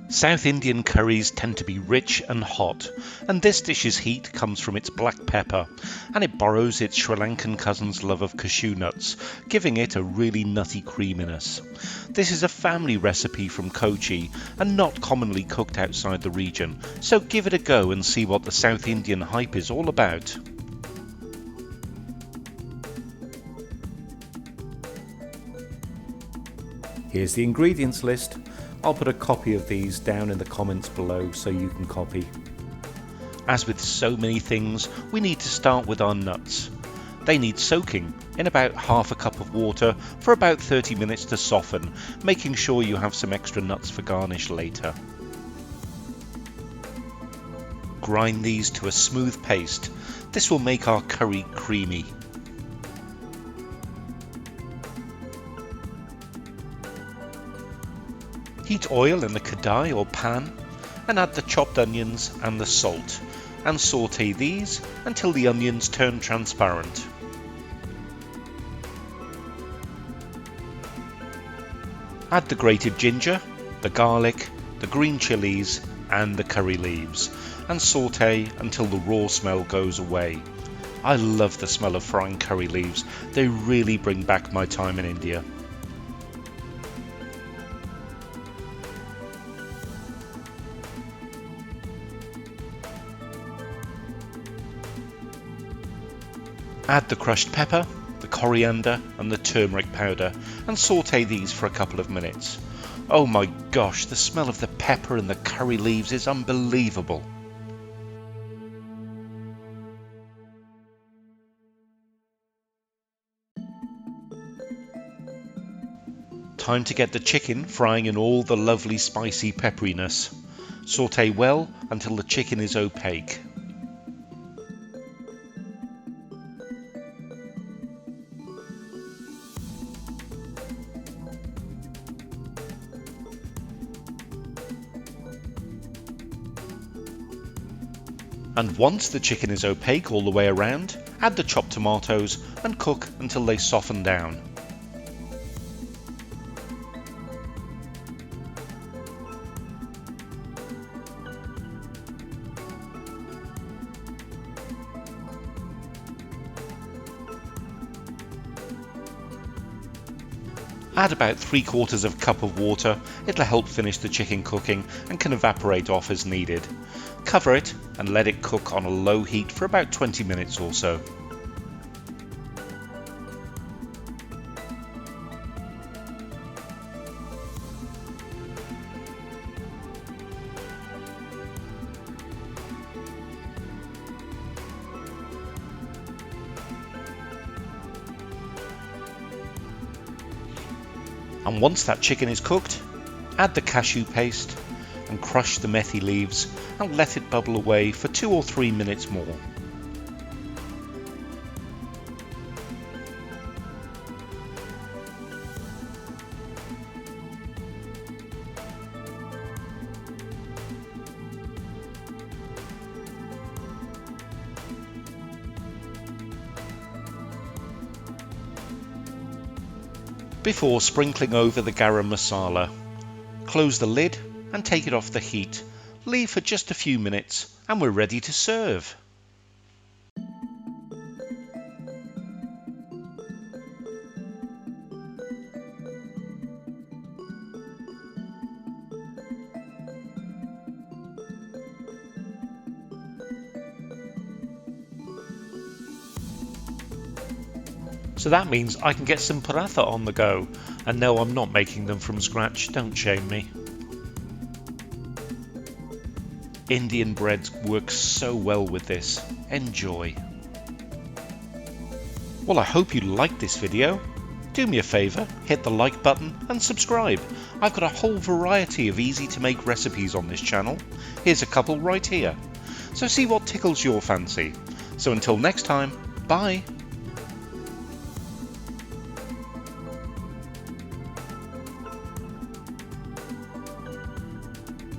South Indian curries tend to be rich and hot, and this dish's heat comes from its black pepper, and it borrows its Sri Lankan cousin's love of cashew nuts, giving it a really nutty creaminess. This is a family recipe from Kochi and not commonly cooked outside the region, so give it a go and see what the South Indian hype is all about. Here's the ingredients list. I'll put a copy of these down in the comments below so you can copy. As with so many things, we need to start with our nuts. They need soaking in about half a cup of water for about 30 minutes to soften, making sure you have some extra nuts for garnish later. Grind these to a smooth paste. This will make our curry creamy. Heat oil in the kadai or pan and add the chopped onions and the salt and saute these until the onions turn transparent. Add the grated ginger, the garlic, the green chillies and the curry leaves and saute until the raw smell goes away. I love the smell of frying curry leaves. They really bring back my time in India. Add the crushed pepper, the coriander and the turmeric powder and saute these for a couple of minutes. Oh my gosh, the smell of the pepper and the curry leaves is unbelievable. Time to get the chicken frying in all the lovely spicy pepperiness. Saute well until the chicken is opaque. And once the chicken is opaque all the way around, add the chopped tomatoes and cook until they soften down. Add about 3/4 cup of water. It'll help finish the chicken cooking and can evaporate off as needed. Cover it and let it cook on a low heat for about 20 minutes or so. And once that chicken is cooked, add the cashew paste and crush the methi leaves and let it bubble away for 2 or 3 minutes more. Before sprinkling over the garam masala, close the lid and take it off the heat. Leave for just a few minutes and we're ready to serve. So that means I can get some paratha on the go. And no, I'm not making them from scratch, don't shame me. Indian bread works so well with this. Enjoy. Well, I hope you liked this video. Do me a favour, hit the like button and subscribe. I've got a whole variety of easy to make recipes on this channel. Here's a couple right here. So see what tickles your fancy. So until next time, bye.